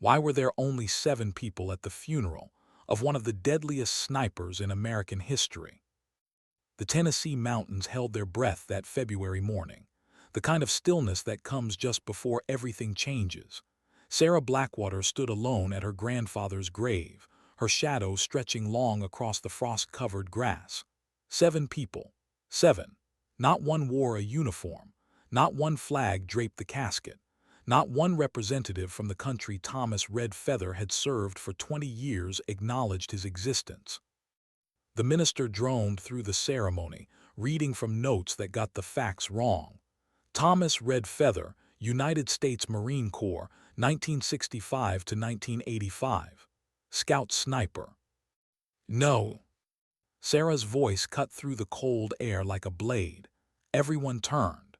Why were there only 7 people at the funeral of one of the deadliest snipers in American history? The Tennessee mountains held their breath that February morning, the kind of stillness that comes just before everything changes. Sarah Blackwater stood alone at her grandfather's grave, her shadow stretching long across the frost-covered grass. 7 people. 7. Not one wore a uniform. Not one flag draped the casket. Not one representative from the country Thomas Red Feather had served for 20 years acknowledged his existence. The minister droned through the ceremony, reading from notes that got the facts wrong. Thomas Red Feather, United States Marine Corps, 1965 to 1985. Scout sniper. No. Sarah's voice cut through the cold air like a blade. Everyone turned.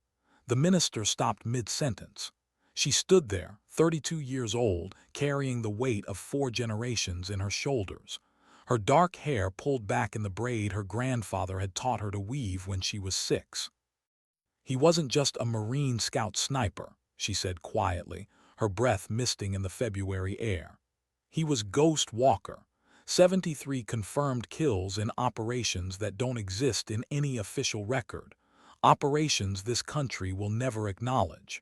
The minister stopped mid-sentence. She stood there, 32 years old, carrying the weight of 4 generations in her shoulders. Her dark hair pulled back in the braid her grandfather had taught her to weave when she was 6. "He wasn't just a Marine Scout sniper," she said quietly, her breath misting in the February air. "He was Ghost Walker. 73 confirmed kills in operations that don't exist in any official record. Operations this country will never acknowledge."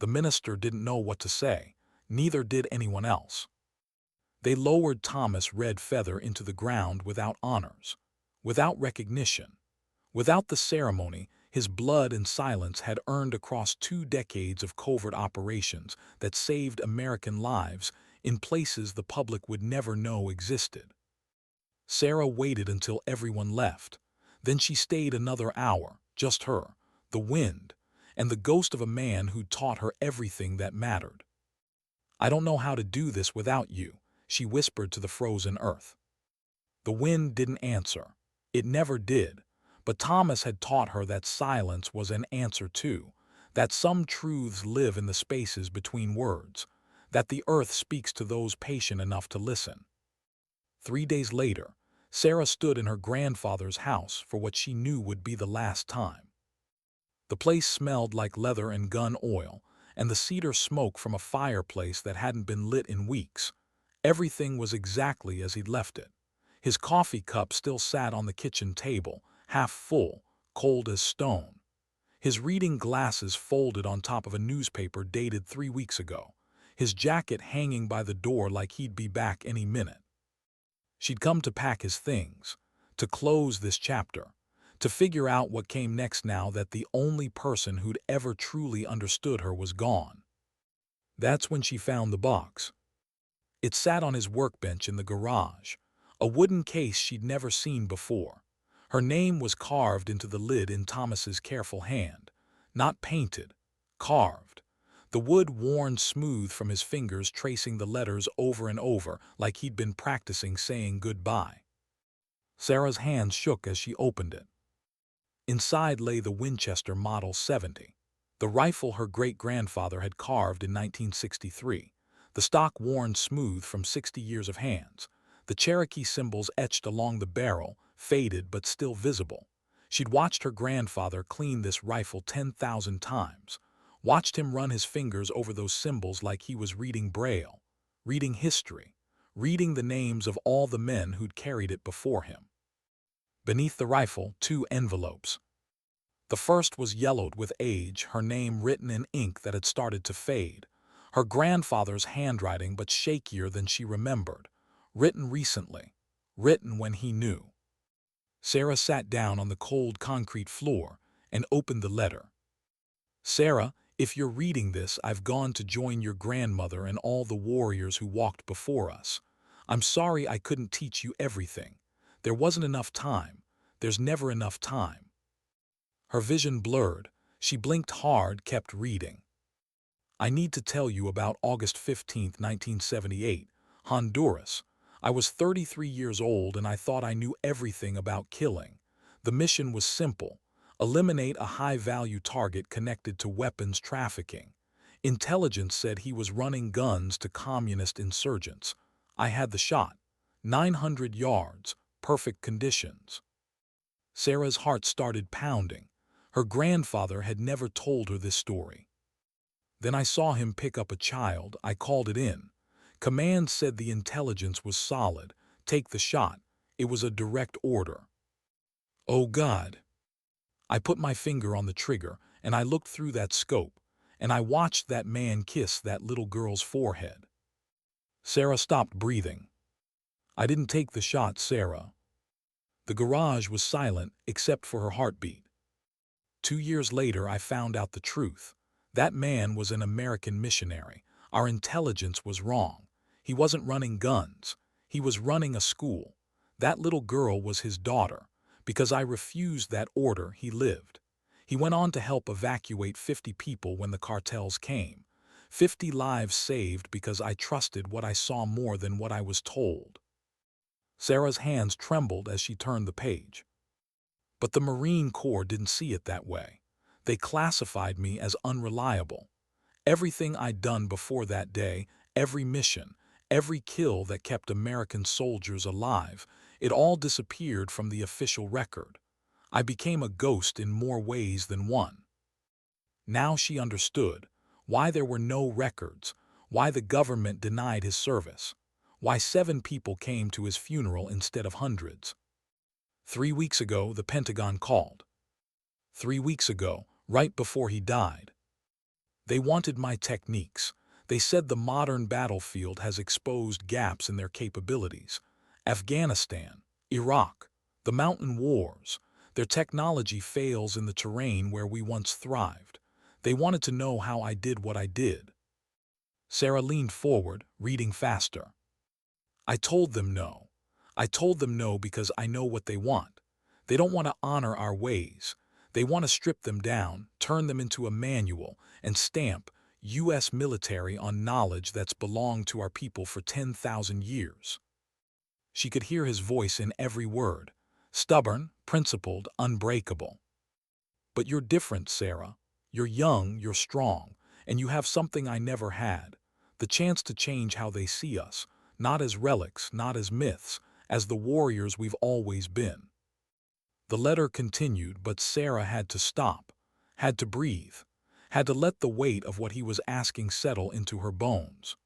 The minister didn't know what to say. Neither did anyone else. They lowered Thomas Red Feather into the ground without honors, without recognition. Without the ceremony, his blood and silence had earned across 2 decades of covert operations that saved American lives in places the public would never know existed. Sarah waited until everyone left. Then she stayed another hour, just her, the wind, and the ghost of a man who'd taught her everything that mattered. "I don't know how to do this without you," she whispered to the frozen earth. The wind didn't answer. It never did. But Thomas had taught her that silence was an answer too, that some truths live in the spaces between words, that the earth speaks to those patient enough to listen. 3 days later, Sarah stood in her grandfather's house for what she knew would be the last time. The place smelled like leather and gun oil, and the cedar smoke from a fireplace that hadn't been lit in weeks. Everything was exactly as he'd left it. His coffee cup still sat on the kitchen table, half full, cold as stone. His reading glasses folded on top of a newspaper dated 3 weeks ago. His jacket hanging by the door like he'd be back any minute. She'd come to pack his things, to close this chapter, to figure out what came next now that the only person who'd ever truly understood her was gone. That's when she found the box. It sat on his workbench in the garage, a wooden case she'd never seen before. Her name was carved into the lid in Thomas's careful hand, not painted, carved. The wood worn smooth from his fingers, tracing the letters over and over like he'd been practicing saying goodbye. Sarah's hands shook as she opened it. Inside lay the Winchester Model 70, the rifle her great-grandfather had carved in 1963, the stock worn smooth from 60 years of hands, the Cherokee symbols etched along the barrel, faded but still visible. She'd watched her grandfather clean this rifle 10,000 times, watched him run his fingers over those symbols like he was reading Braille, reading history, reading the names of all the men who'd carried it before him. Beneath the rifle, 2 envelopes. The first was yellowed with age, her name written in ink that had started to fade. Her grandfather's handwriting, but shakier than she remembered. Written recently. Written when he knew. Sarah sat down on the cold concrete floor and opened the letter. "Sarah, if you're reading this, I've gone to join your grandmother and all the warriors who walked before us. I'm sorry I couldn't teach you everything. There wasn't enough time. There's never enough time." Her vision blurred. She blinked hard, kept reading. "I need to tell you about August 15, 1978, Honduras. I was 33 years old and I thought I knew everything about killing. The mission was simple. Eliminate a high-value target connected to weapons trafficking. Intelligence said he was running guns to communist insurgents. I had the shot. 900 yards, perfect conditions." Sarah's heart started pounding. Her grandfather had never told her this story. "Then I saw him pick up a child. I called it in. Command said the intelligence was solid. Take the shot. It was a direct order. Oh God. I put my finger on the trigger, and I looked through that scope, and I watched that man kiss that little girl's forehead. Sarah stopped breathing. I didn't take the shot, Sarah. The garage was silent except for her heartbeat. 2 years later, I found out the truth. That man was an American missionary. Our intelligence was wrong. He wasn't running guns. He was running a school. That little girl was his daughter. Because I refused that order, he lived. He went on to help evacuate 50 people when the cartels came. 50 lives saved because I trusted what I saw more than what I was told. Sarah's hands trembled as she turned the page. But the Marine Corps didn't see it that way. They classified me as unreliable. Everything I'd done before that day, every mission, every kill that kept American soldiers alive, it all disappeared from the official record. I became a ghost in more ways than one. Now she understood why there were no records, why the government denied his service, why 7 people came to his funeral instead of hundreds. 3 weeks ago, the Pentagon called. 3 weeks ago, right before he died. They wanted my techniques. They said the modern battlefield has exposed gaps in their capabilities. Afghanistan, Iraq, the mountain wars. Their technology fails in the terrain where we once thrived. They wanted to know how I did what I did. Sarah leaned forward, reading faster. I told them no. I told them no because I know what they want. They don't want to honor our ways. They want to strip them down, turn them into a manual, and stamp U.S. military on knowledge that's belonged to our people for 10,000 years. She could hear his voice in every word. Stubborn, principled, unbreakable. But you're different, Sarah. You're young, you're strong, and you have something I never had. The chance to change how they see us, not as relics, not as myths, as the warriors we've always been. The letter continued, but Sarah had to stop, had to breathe, had to let the weight of what he was asking settle into her bones.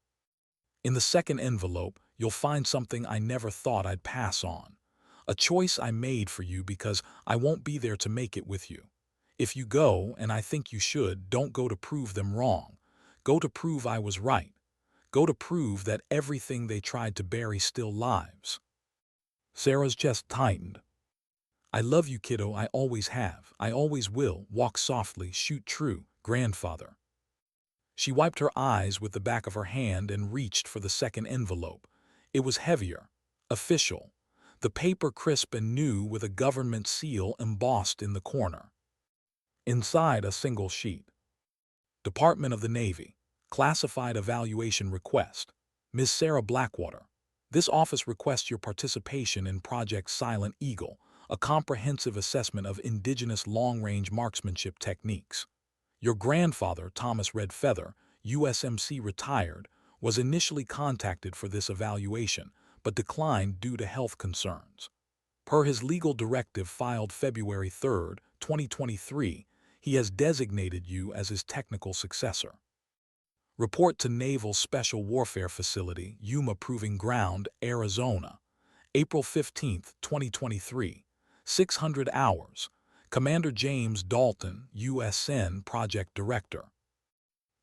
In the second envelope, you'll find something I never thought I'd pass on. A choice I made for you because I won't be there to make it with you. If you go, and I think you should, don't go to prove them wrong. Go to prove I was right. Go to prove that everything they tried to bury still lives. Sarah's chest tightened. I love you, kiddo. I always have. I always will. Walk softly. Shoot true. Grandfather. She wiped her eyes with the back of her hand and reached for the second envelope. It was heavier. Official. The paper crisp and new with a government seal embossed in the corner. Inside, a single sheet. Department of the Navy. Classified evaluation request. Ms. Sarah Blackwater. This office requests your participation in Project Silent Eagle, a comprehensive assessment of indigenous long-range marksmanship techniques. Your grandfather, Thomas Red Feather, USMC retired, was initially contacted for this evaluation, but declined due to health concerns. Per his legal directive filed February 3, 2023, he has designated you as his technical successor. Report to Naval Special Warfare Facility, Yuma Proving Ground, Arizona, April 15, 2023, 600 hours. Commander James Dalton, USN Project Director.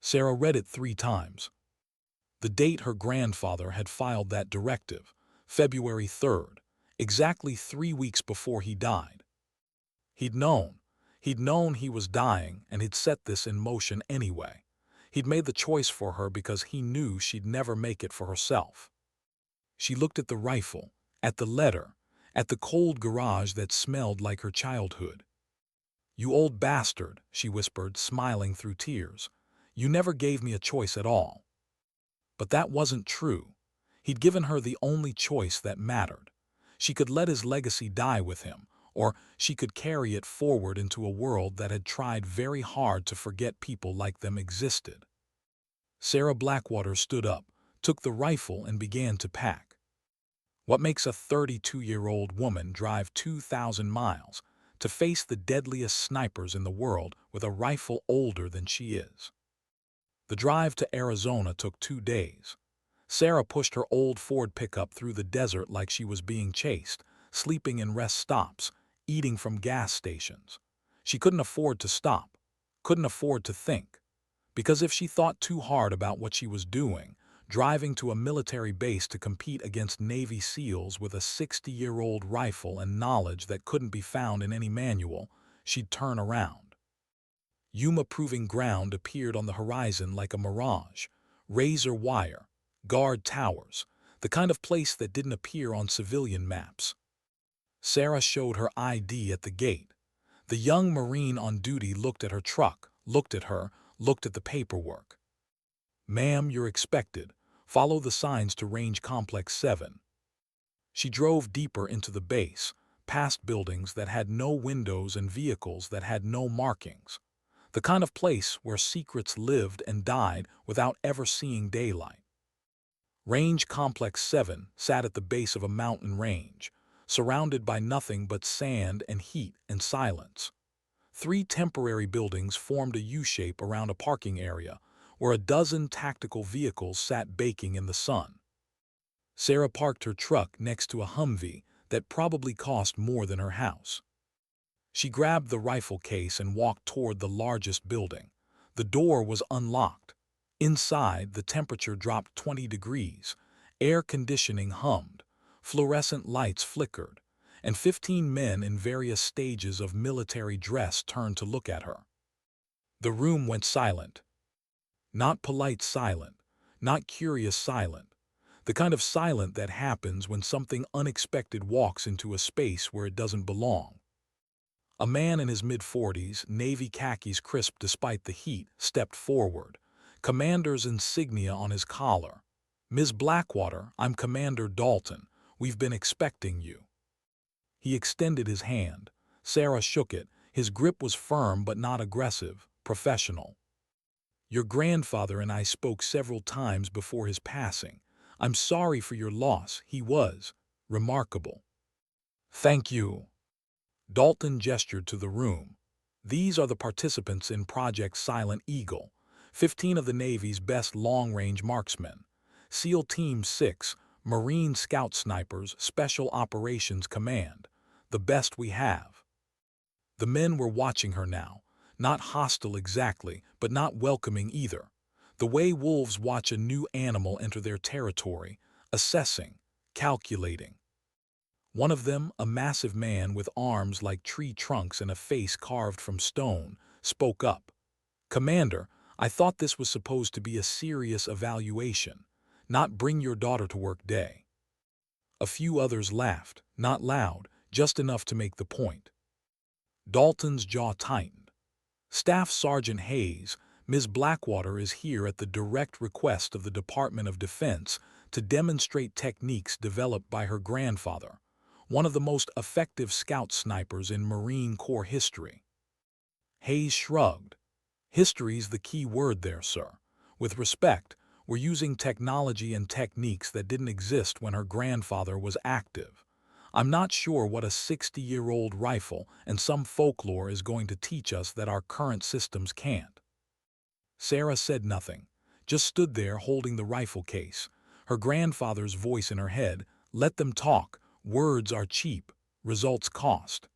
Sarah read it 3 times. The date her grandfather had filed that directive, February 3rd, exactly 3 weeks before he died. He'd known he was dying, and he'd set this in motion anyway. He'd made the choice for her because he knew she'd never make it for herself. She looked at the rifle, at the letter, at the cold garage that smelled like her childhood. You old bastard, she whispered, smiling through tears. You never gave me a choice at all. But that wasn't true. He'd given her the only choice that mattered. She could let his legacy die with him, or she could carry it forward into a world that had tried very hard to forget people like them existed. Sarah Blackwater stood up, took the rifle, and began to pack. What makes a 32-year-old woman drive 2,000 miles to face the deadliest snipers in the world with a rifle older than she is? The drive to Arizona took 2 days. Sarah pushed her old Ford pickup through the desert like she was being chased, sleeping in rest stops, eating from gas stations. She couldn't afford to stop, couldn't afford to think. Because if she thought too hard about what she was doing, driving to a military base to compete against Navy SEALs with a 60-year-old rifle and knowledge that couldn't be found in any manual, she'd turn around. Yuma-proving ground appeared on the horizon like a mirage. Razor wire, guard towers, the kind of place that didn't appear on civilian maps. Sarah showed her ID at the gate. The young Marine on duty looked at her truck, looked at her, looked at the paperwork. "Ma'am, you're expected. Follow the signs to Range Complex 7. She drove deeper into the base, past buildings that had no windows and vehicles that had no markings. The kind of place where secrets lived and died without ever seeing daylight. Range Complex 7 sat at the base of a mountain range, surrounded by nothing but sand and heat and silence. 3 temporary buildings formed a U-shape around a parking area where a dozen tactical vehicles sat baking in the sun. Sarah parked her truck next to a Humvee that probably cost more than her house. She grabbed the rifle case and walked toward the largest building. The door was unlocked. Inside, the temperature dropped 20 degrees. Air conditioning hummed. Fluorescent lights flickered. And 15 men in various stages of military dress turned to look at her. The room went silent. Not polite silent, not curious silent. The kind of silent that happens when something unexpected walks into a space where it doesn't belong. A man in his mid-40s, navy khakis crisp despite the heat, stepped forward, commander's insignia on his collar. "Ms. Blackwater, I'm Commander Dalton. We've been expecting you." He extended his hand. Sarah shook it. His grip was firm but not aggressive, professional. "Your grandfather and I spoke several times before his passing. I'm sorry for your loss. He was remarkable." "Thank you." Dalton gestured to the room. "These are the participants in Project Silent Eagle, 15 of the Navy's best long-range marksmen. SEAL Team 6, Marine Scout Snipers, Special Operations Command, the best we have." The men were watching her now, not hostile exactly, but not welcoming either. The way wolves watch a new animal enter their territory, assessing, calculating. One of them, a massive man with arms like tree trunks and a face carved from stone, spoke up. "Commander, I thought this was supposed to be a serious evaluation, not bring your daughter to work day." A few others laughed, not loud, just enough to make the point. Dalton's jaw tightened. "Staff Sergeant Hayes, Ms. Blackwater is here at the direct request of the Department of Defense to demonstrate techniques developed by her grandfather, one of the most effective scout snipers in Marine Corps history." Hayes shrugged. "History's the key word there, sir. With respect, we're using technology and techniques that didn't exist when her grandfather was active. I'm not sure what a 60-year-old rifle and some folklore is going to teach us that our current systems can't." Sarah said nothing, just stood there holding the rifle case, her grandfather's voice in her head. "Let them talk. Words are cheap. Results cost."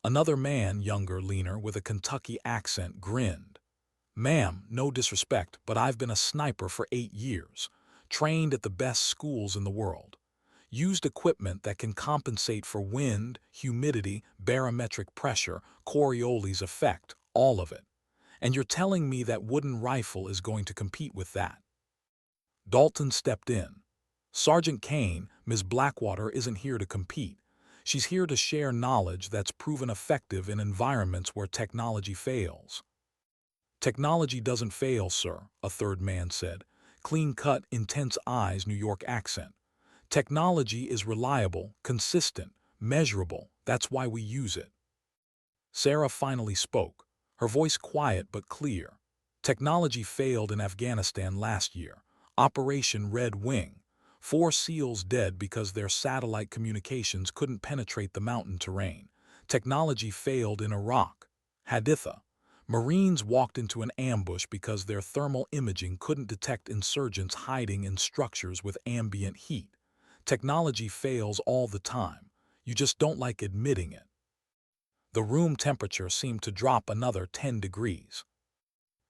Another man, younger, leaner, with a Kentucky accent, grinned. "Ma'am, no disrespect, but I've been a sniper for 8 years, trained at the best schools in the world. Used equipment that can compensate for wind, humidity, barometric pressure, Coriolis effect, all of it. And you're telling me that wooden rifle is going to compete with that?" Dalton stepped in. "Sergeant Kane, Ms. Blackwater isn't here to compete. She's here to share knowledge that's proven effective in environments where technology fails." "Technology doesn't fail, sir," a third man said. Clean-cut, intense eyes, New York accent. "Technology is reliable, consistent, measurable. That's why we use it." Sarah finally spoke, her voice quiet but clear. "Technology failed in Afghanistan last year. Operation Red Wing. 4 SEALs dead because their satellite communications couldn't penetrate the mountain terrain. Technology failed in Iraq. Haditha. Marines walked into an ambush because their thermal imaging couldn't detect insurgents hiding in structures with ambient heat. Technology fails all the time. You just don't like admitting it. The room temperature seemed to drop another 10 degrees.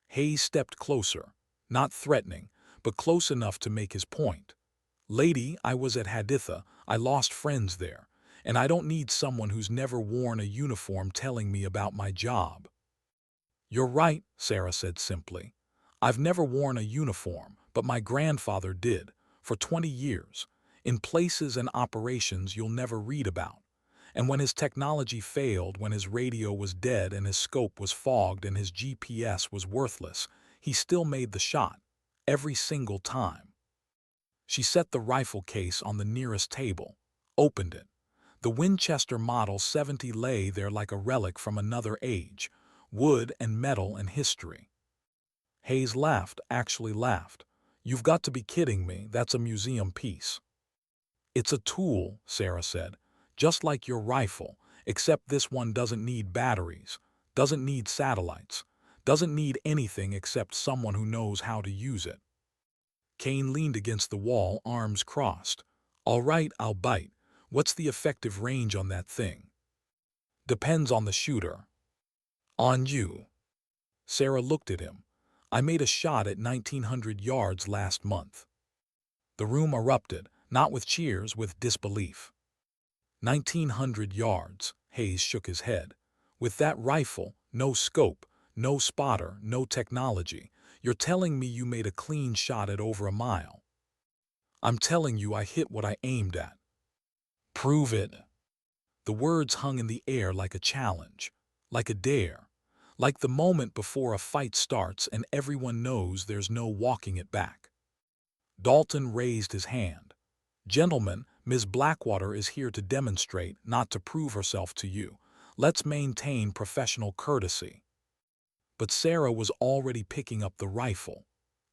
Hayes stepped closer, not threatening, but close enough to make his point. Lady, I was at Haditha, I lost friends there, and I don't need someone who's never worn a uniform telling me about my job. You're right, Sarah said simply. I've never worn a uniform, but my grandfather did, for 20 years, in places and operations you'll never read about. And when his technology failed, when his radio was dead and his scope was fogged and his GPS was worthless, he still made the shot, every single time. She set the rifle case on the nearest table, opened it. The Winchester Model 70 lay there like a relic from another age, wood and metal and history. Hayes laughed, actually laughed. You've got to be kidding me, that's a museum piece. It's a tool, Sarah said, just like your rifle, except this one doesn't need batteries, doesn't need satellites, doesn't need anything except someone who knows how to use it. Kane leaned against the wall, arms crossed. All right, I'll bite. What's the effective range on that thing? Depends on the shooter. On you. Sarah looked at him. I made a shot at 1900 yards last month. The room erupted, not with cheers, with disbelief. 1900 yards, Hayes shook his head. With that rifle, no scope, no spotter, no technology. You're telling me you made a clean shot at over a mile. I'm telling you I hit what I aimed at. Prove it. The words hung in the air like a challenge, like a dare, like the moment before a fight starts and everyone knows there's no walking it back. Dalton raised his hand. Gentlemen, Ms. Blackwater is here to demonstrate, not to prove herself to you. Let's maintain professional courtesy. But Sarah was already picking up the rifle.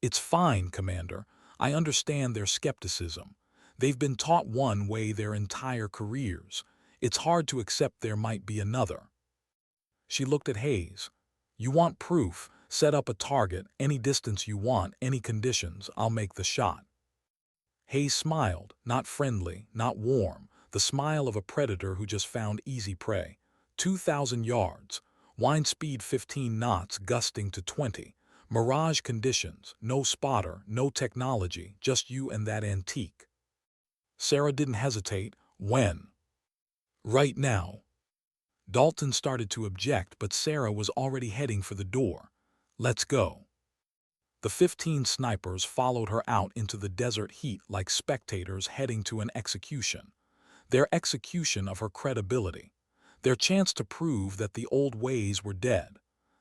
It's fine, Commander. I understand their skepticism. They've been taught one way their entire careers. It's hard to accept there might be another. She looked at Hayes. You want proof? Set up a target, any distance you want, any conditions, I'll make the shot. Hayes smiled, not friendly, not warm, the smile of a predator who just found easy prey. 2,000 yards. Wind speed 15 knots, gusting to 20. Mirage conditions, no spotter, no technology, just you and that antique. Sarah didn't hesitate. When? Right now. Dalton started to object, but Sarah was already heading for the door. Let's go. The 15 snipers followed her out into the desert heat like spectators heading to an execution. Their execution of her credibility. Their chance to prove that the old ways were dead.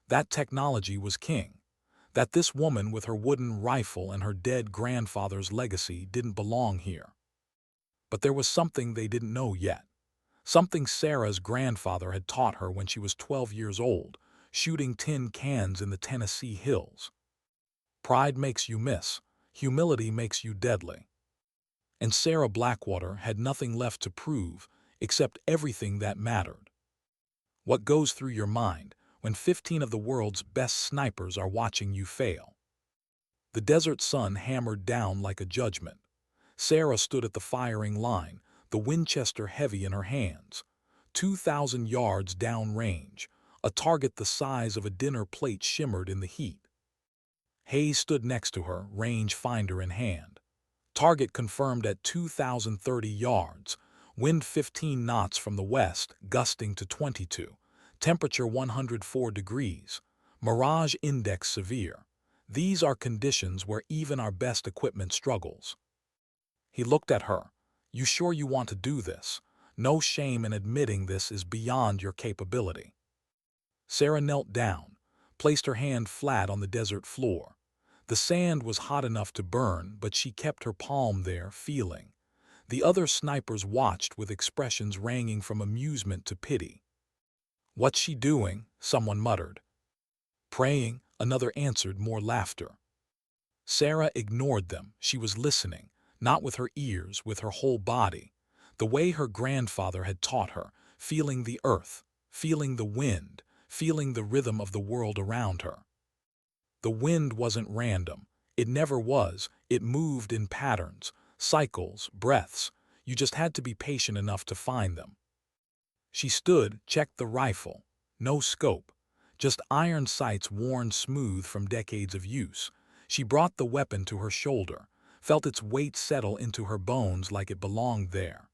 That technology was king. That this woman with her wooden rifle and her dead grandfather's legacy didn't belong here. But there was something they didn't know yet. Something Sarah's grandfather had taught her when she was 12 years old, shooting tin cans in the Tennessee hills. Pride makes you miss. Humility makes you deadly. And Sarah Blackwater had nothing left to prove except everything that mattered. What goes through your mind when 15 of the world's best snipers are watching you fail? The desert sun hammered down like a judgment. Sarah stood at the firing line, the Winchester heavy in her hands. 2,000 yards downrange, a target the size of a dinner plate shimmered in the heat. Hayes stood next to her, range finder in hand. Target confirmed at 2,030 yards. Wind 15 knots from the west, gusting to 22. Temperature 104 degrees. Mirage index severe. These are conditions where even our best equipment struggles. He looked at her. You sure you want to do this? No shame in admitting this is beyond your capability. Sarah knelt down, placed her hand flat on the desert floor. The sand was hot enough to burn, but she kept her palm there, feeling. The other snipers watched with expressions ranging from amusement to pity. What's she doing? Someone muttered. Praying, another answered, more laughter. Sarah ignored them. She was listening, not with her ears, with her whole body. The way her grandfather had taught her, feeling the earth, feeling the wind, feeling the rhythm of the world around her. The wind wasn't random. It never was. It moved in patterns, cycles, breaths. You just had to be patient enough to find them. She stood, checked the rifle. No scope. Just iron sights worn smooth from decades of use. She brought the weapon to her shoulder, felt its weight settle into her bones like it belonged there.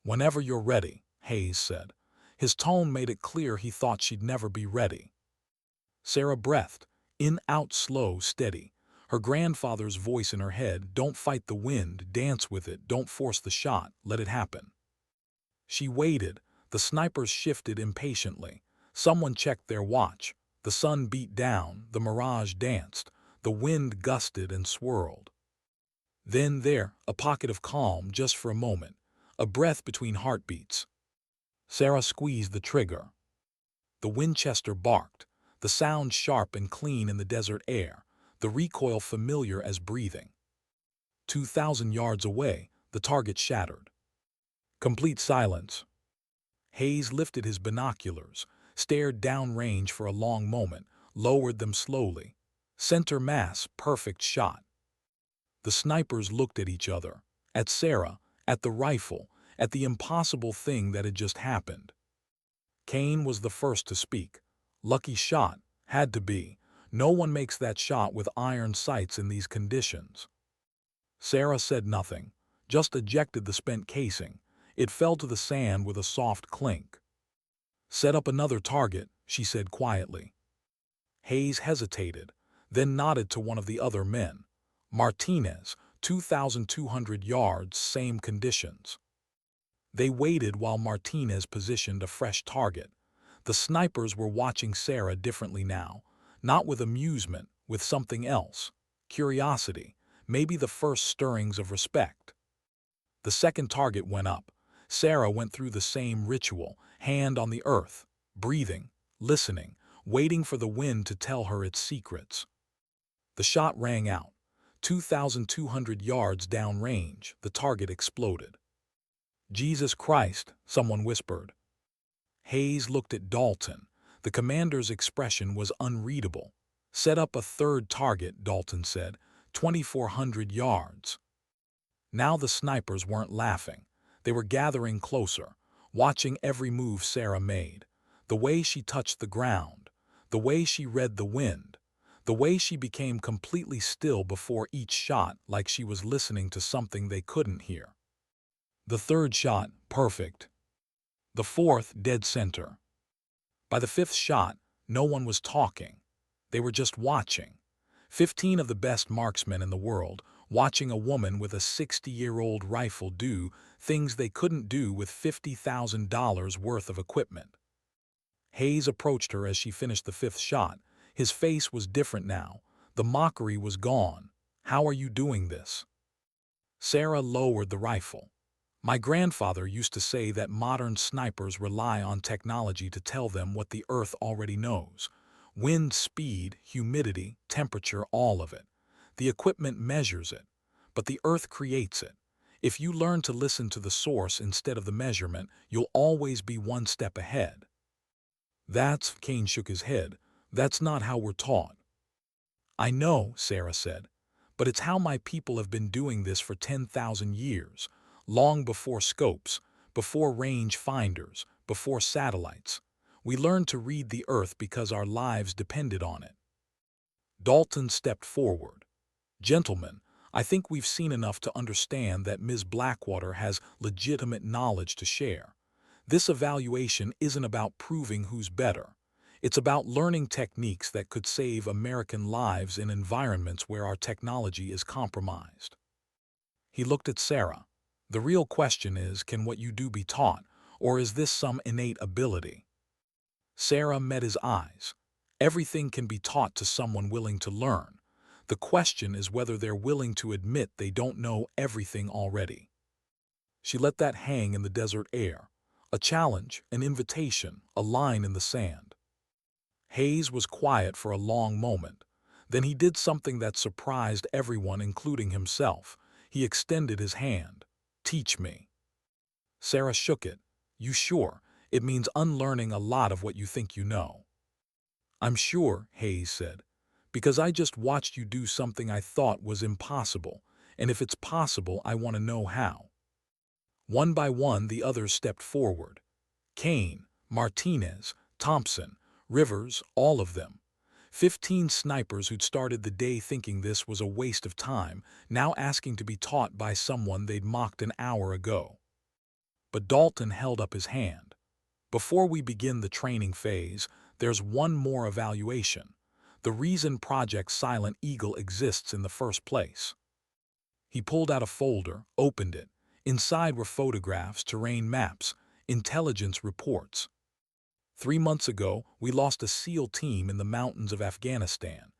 "Whenever you're ready," Hayes said. His tone made it clear he thought she'd never be ready. Sarah breathed, in, out, slow, steady. Her grandfather's voice in her head, "Don't fight the wind, dance with it, don't force the shot, let it happen." She waited. The snipers shifted impatiently. Someone checked their watch. The sun beat down, the mirage danced, the wind gusted and swirled. Then there, a pocket of calm just for a moment, a breath between heartbeats. Sarah squeezed the trigger. The Winchester barked, the sound sharp and clean in the desert air, the recoil familiar as breathing. 2,000 yards away, the target shattered. Complete silence. Hayes lifted his binoculars, stared downrange for a long moment, lowered them slowly. Center mass, perfect shot. The snipers looked at each other, at Sarah, at the rifle, at the impossible thing that had just happened. Kane was the first to speak. "Lucky shot. Had to be. No one makes that shot with iron sights in these conditions." Sarah said nothing, just ejected the spent casing. It fell to the sand with a soft clink. "Set up another target," she said quietly. Hayes hesitated, then nodded to one of the other men. "Martinez, 2,200 yards, same conditions." They waited while Martinez positioned a fresh target. The snipers were watching Sarah differently now, not with amusement, with something else. Curiosity, maybe the first stirrings of respect. The second target went up. Sarah went through the same ritual, hand on the earth, breathing, listening, waiting for the wind to tell her its secrets. The shot rang out. 2,200 yards downrange, the target exploded. "Jesus Christ," someone whispered. Hayes looked at Dalton. The commander's expression was unreadable. "Set up a third target," Dalton said. 2,400 yards. Now the snipers weren't laughing. They were gathering closer, watching every move Sarah made. The way she touched the ground, the way she read the wind, the way she became completely still before each shot, like she was listening to something they couldn't hear. The third shot, perfect. The fourth, dead center. By the fifth shot, no one was talking. They were just watching. 15 of the best marksmen in the world, watching a woman with a 60-year-old rifle do things they couldn't do with $50,000 worth of equipment. Hayes approached her as she finished the fifth shot. His face was different now. The mockery was gone. "How are you doing this?" Sarah lowered the rifle. "My grandfather used to say that modern snipers rely on technology to tell them what the Earth already knows. Wind speed, humidity, temperature, all of it. The equipment measures it, but the Earth creates it. If you learn to listen to the source instead of the measurement, you'll always be one step ahead." Kane shook his head. "That's not how we're taught." "I know," Sarah said, "but it's how my people have been doing this for 10,000 years, long before scopes, before range finders, before satellites. We learned to read the Earth because our lives depended on it." Dalton stepped forward. "Gentlemen, I think we've seen enough to understand that Ms. Blackwater has legitimate knowledge to share. This evaluation isn't about proving who's better. It's about learning techniques that could save American lives in environments where our technology is compromised." He looked at Sarah. "The real question is, can what you do be taught, or is this some innate ability?" Sarah met his eyes. "Everything can be taught to someone willing to learn. The question is whether they're willing to admit they don't know everything already." She let that hang in the desert air. A challenge, an invitation, a line in the sand. Hayes was quiet for a long moment. Then he did something that surprised everyone, including himself. He extended his hand. "Teach me." Sarah shook it. "You sure? It means unlearning a lot of what you think you know. I'm sure, Hayes said, because I just watched you do something I thought was impossible, and if it's possible, I want to know how. One by one, the others stepped forward. Kane, Martinez, Thompson, Rivers, all of them. 15 snipers who'd started the day thinking this was a waste of time, now asking to be taught by someone they'd mocked an hour ago. But Dalton held up his hand. Before we begin the training phase, there's one more evaluation. The reason Project Silent Eagle exists in the first place. He pulled out a folder, opened it. Inside were photographs, terrain maps, intelligence reports. 3 months ago, we lost a SEAL team in the mountains of Afghanistan.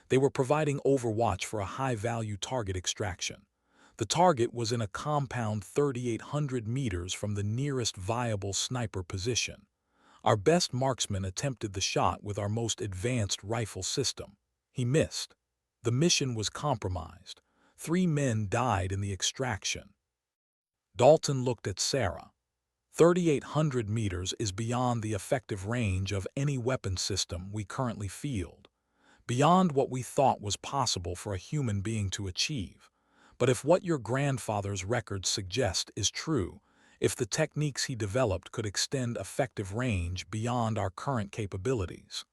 They were providing overwatch for a high-value target extraction. The target was in a compound 3,800 meters from the nearest viable sniper position. Our best marksman attempted the shot with our most advanced rifle system. He missed. The mission was compromised. 3 men died in the extraction. Dalton looked at Sarah. 3,800 meters is beyond the effective range of any weapon system we currently field, beyond what we thought was possible for a human being to achieve. But if what your grandfather's records suggest is true, if the techniques he developed could extend effective range beyond our current capabilities.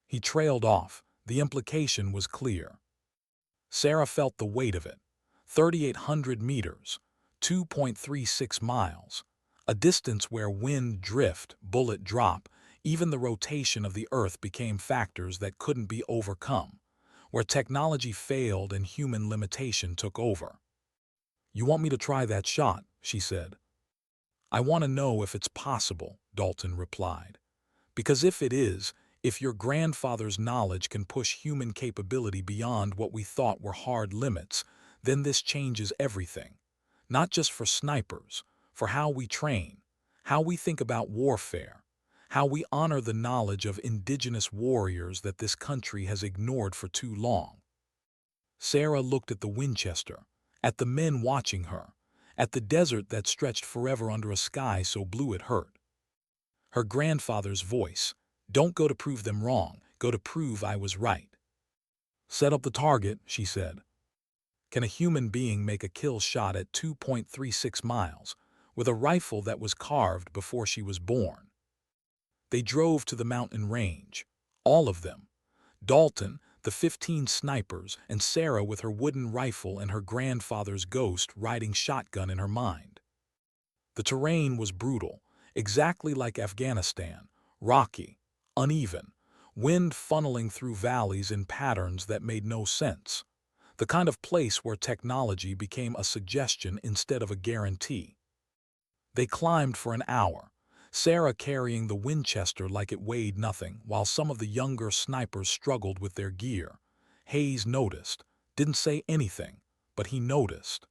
He trailed off. The implication was clear. Sarah felt the weight of it. 3,800 meters, 2.36 miles. A distance where wind, drift, bullet drop, even the rotation of the Earth became factors that couldn't be overcome, where technology failed and human limitation took over. "You want me to try that shot?" she said. "I want to know if it's possible," Dalton replied. "Because if it is, if your grandfather's knowledge can push human capability beyond what we thought were hard limits, then this changes everything. Not just for snipers, for how we train, how we think about warfare, how we honor the knowledge of indigenous warriors that this country has ignored for too long." Sarah looked at the Winchester, at the men watching her, at the desert that stretched forever under a sky so blue it hurt. Her grandfather's voice, "Don't go to prove them wrong, go to prove I was right." "Set up the target," she said. "Can a human being make a kill shot at 2.36 miles with a rifle that was carved before she was born?" They drove to the mountain range. All of them. Dalton, the 15 snipers, and Sarah with her wooden rifle and her grandfather's ghost riding shotgun in her mind. The terrain was brutal, exactly like Afghanistan, rocky, uneven, wind funneling through valleys in patterns that made no sense. The kind of place where technology became a suggestion instead of a guarantee. They climbed for an hour, Sarah carrying the Winchester like it weighed nothing, while some of the younger snipers struggled with their gear. Hayes noticed, didn't say anything, but he noticed.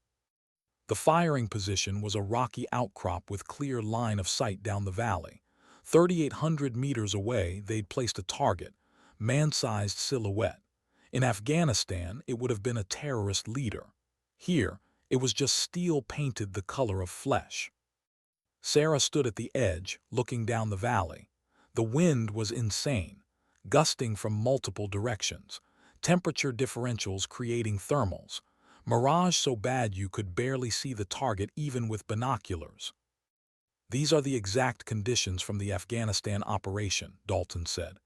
The firing position was a rocky outcrop with clear line of sight down the valley. 3,800 meters away, they'd placed a target, man-sized silhouette. In Afghanistan, it would have been a terrorist leader. Here, it was just steel painted the color of flesh. Sarah stood at the edge, looking down the valley. The wind was insane, gusting from multiple directions, temperature differentials creating thermals, mirage so bad you could barely see the target even with binoculars. "These are the exact conditions from the Afghanistan operation," Dalton said.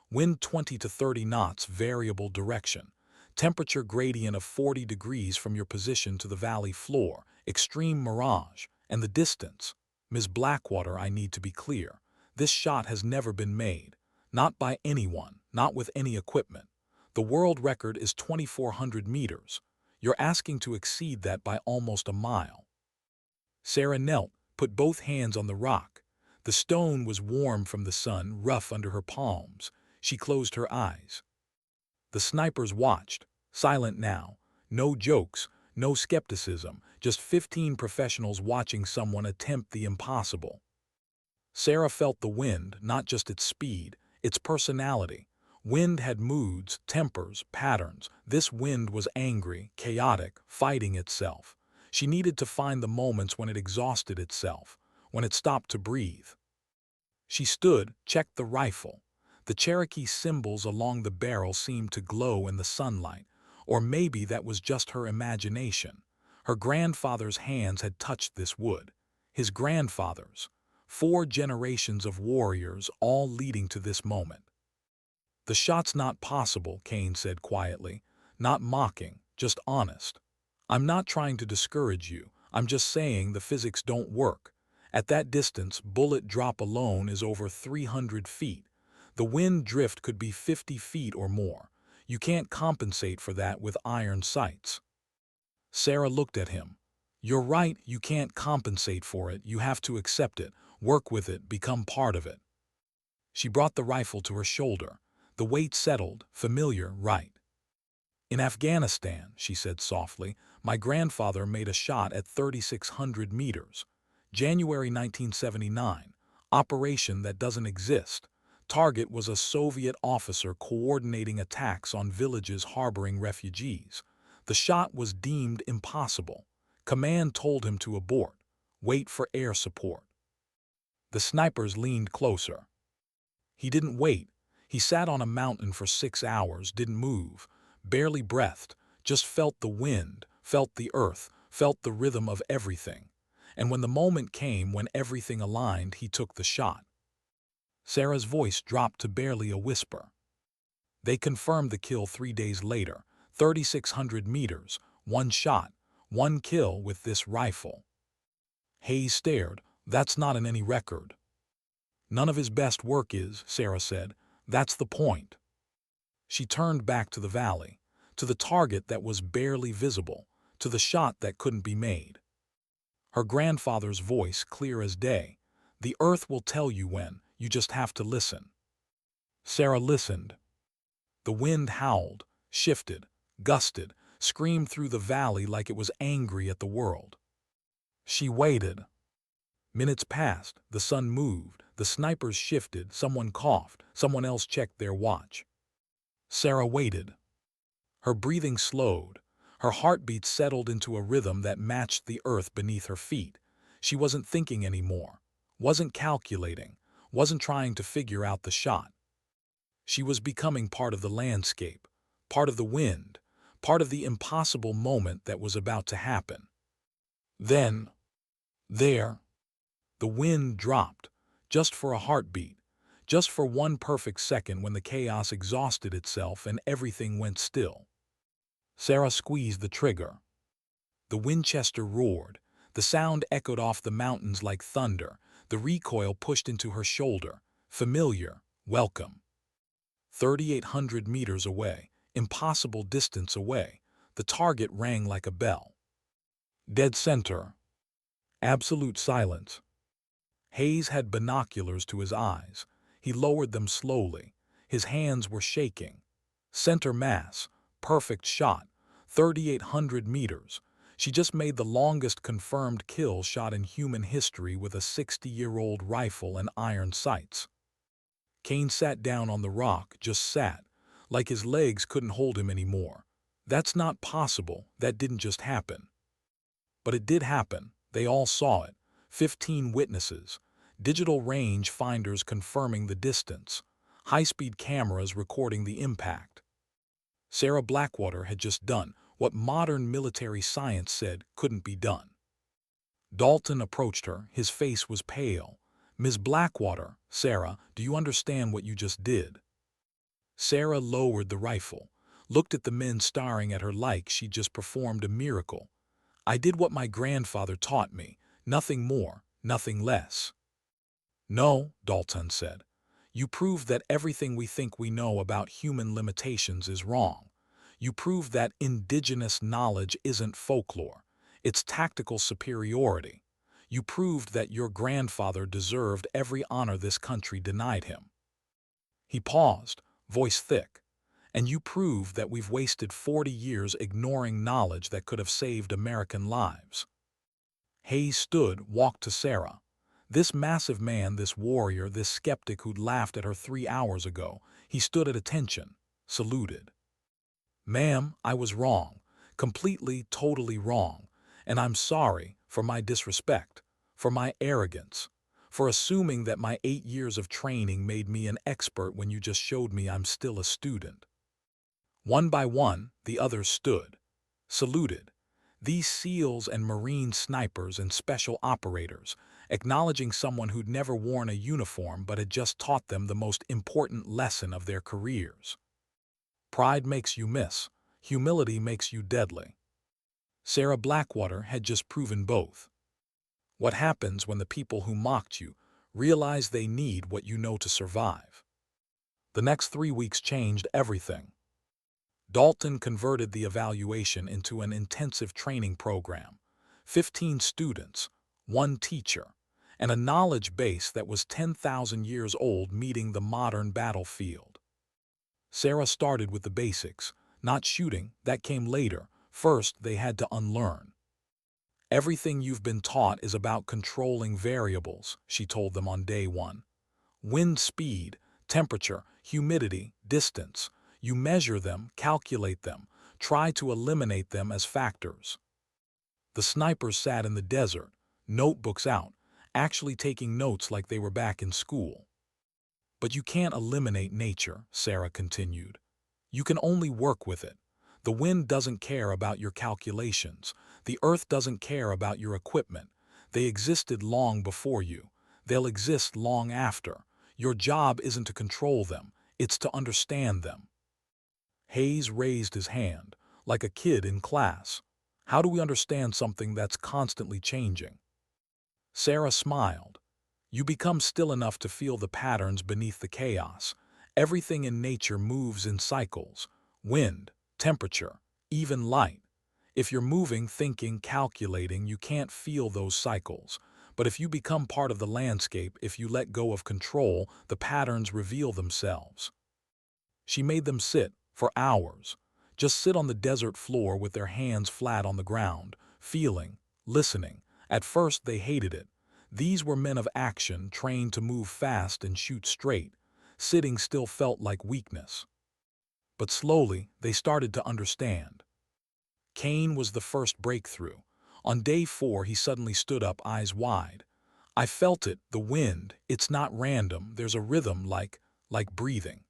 "Wind 20 to 30 knots, variable direction. Temperature gradient of 40 degrees from your position to the valley floor, extreme mirage, and the distance. Ms. Blackwater, I need to be clear. This shot has never been made. Not by anyone, not with any equipment. The world record is 2,400 meters. You're asking to exceed that by almost a mile." Sarah knelt, put both hands on the rock. The stone was warm from the sun, rough under her palms. She closed her eyes. The snipers watched, silent now. No jokes, no skepticism, just 15 professionals watching someone attempt the impossible. Sarah felt the wind, not just its speed, its personality. Wind had moods, tempers, patterns. This wind was angry, chaotic, fighting itself. She needed to find the moments when it exhausted itself, when it stopped to breathe. She stood, checked the rifle. The Cherokee symbols along the barrel seemed to glow in the sunlight, or maybe that was just her imagination. Her grandfather's hands had touched this wood. His grandfather's. 4 generations of warriors, all leading to this moment. "The shot's not possible," Kane said quietly. Not mocking, just honest. "I'm not trying to discourage you. I'm just saying the physics don't work. At that distance, bullet drop alone is over 300 feet. The wind drift could be 50 feet or more. You can't compensate for that with iron sights." Sarah looked at him. "You're right, you can't compensate for it. You have to accept it, work with it, become part of it." She brought the rifle to her shoulder. The weight settled, familiar, right. "In Afghanistan," she said softly, "my grandfather made a shot at 3,600 meters. January 1979. Operation that doesn't exist. Target was a Soviet officer coordinating attacks on villages harboring refugees. The shot was deemed impossible. Command told him to abort. Wait for air support." The snipers leaned closer. "He didn't wait. He sat on a mountain for 6 hours, didn't move, barely breathed, just felt the wind, felt the earth, felt the rhythm of everything. And when the moment came when everything aligned, he took the shot." Sarah's voice dropped to barely a whisper. "They confirmed the kill 3 days later. 3,600 meters, 1 shot, 1 kill with this rifle." Hayes stared. "That's not in any record." "None of his best work is," Sarah said. "That's the point." She turned back to the valley, to the target that was barely visible, to the shot that couldn't be made. Her grandfather's voice clear as day. "The earth will tell you when, you just have to listen." Sarah listened. The wind howled, shifted, gusted, screamed through the valley like it was angry at the world. She waited. Minutes passed, the sun moved, the snipers shifted, someone coughed, someone else checked their watch. Sarah waited. Her breathing slowed. Her heartbeat settled into a rhythm that matched the earth beneath her feet. She wasn't thinking anymore, wasn't calculating, wasn't trying to figure out the shot. She was becoming part of the landscape, part of the wind, part of the impossible moment that was about to happen. Then, there, the wind dropped, just for a heartbeat, just for one perfect second when the chaos exhausted itself and everything went still. Sarah squeezed the trigger. The Winchester roared. The sound echoed off the mountains like thunder. The recoil pushed into her shoulder. Familiar, welcome. 3,800 meters away, impossible distance away, the target rang like a bell. Dead center. Absolute silence. Hayes had binoculars to his eyes. He lowered them slowly. His hands were shaking. Center mass. Perfect shot. 3,800 meters. She just made the longest confirmed kill shot in human history with a 60-year-old rifle and iron sights. Kane sat down on the rock, just sat, like his legs couldn't hold him anymore. That's not possible. That didn't just happen. But it did happen. They all saw it. 15 witnesses. Digital range finders confirming the distance. High-speed cameras recording the impact. Sarah Blackwater had just done what modern military science said couldn't be done. Dalton approached her. His face was pale. "Ms. Blackwater, Sarah, do you understand what you just did?" Sarah lowered the rifle, looked at the men staring at her like she'd just performed a miracle. "I did what my grandfather taught me, nothing more, nothing less." "No," Dalton said. "You proved that everything we think we know about human limitations is wrong. You proved that indigenous knowledge isn't folklore. It's tactical superiority. You proved that your grandfather deserved every honor this country denied him." He paused, voice thick. "And you proved that we've wasted 40 years ignoring knowledge that could have saved American lives." Hayes stood, walked to Sarah. This massive man, this warrior, this skeptic who'd laughed at her 3 hours ago, he stood at attention, saluted. "Ma'am, I was wrong, completely, totally wrong, and I'm sorry for my disrespect, for my arrogance, for assuming that my 8 years of training made me an expert when you just showed me I'm still a student." One by one, the others stood, saluted. These SEALs and Marine snipers and special operators, acknowledging someone who'd never worn a uniform but had just taught them the most important lesson of their careers. Pride makes you miss. Humility makes you deadly. Sarah Blackwater had just proven both. What happens when the people who mocked you realize they need what you know to survive? The next 3 weeks changed everything. Dalton converted the evaluation into an intensive training program, 15 students, one teacher, and a knowledge base that was 10,000 years old meeting the modern battlefield. Sarah started with the basics, not shooting, that came later. First, they had to unlearn. "Everything you've been taught is about controlling variables," she told them on day one. "Wind speed, temperature, humidity, distance. You measure them, calculate them, try to eliminate them as factors." The snipers sat in the desert, notebooks out, actually taking notes like they were back in school. "But you can't eliminate nature," Sarah continued. "You can only work with it. The wind doesn't care about your calculations. The earth doesn't care about your equipment. They existed long before you. They'll exist long after. Your job isn't to control them, it's to understand them." Hayes raised his hand, like a kid in class. "How do we understand something that's constantly changing?" Sarah smiled. "You become still enough to feel the patterns beneath the chaos. Everything in nature moves in cycles. Wind, temperature, even light. If you're moving, thinking, calculating, you can't feel those cycles. But if you become part of the landscape, if you let go of control, the patterns reveal themselves." She made them sit, for hours. Just sit on the desert floor with their hands flat on the ground, feeling, listening. At first they hated it. These were men of action, trained to move fast and shoot straight. Sitting still felt like weakness. But slowly, they started to understand. Kane was the first breakthrough. On day 4, he suddenly stood up, eyes wide. "I felt it, the wind. It's not random. There's a rhythm like breathing."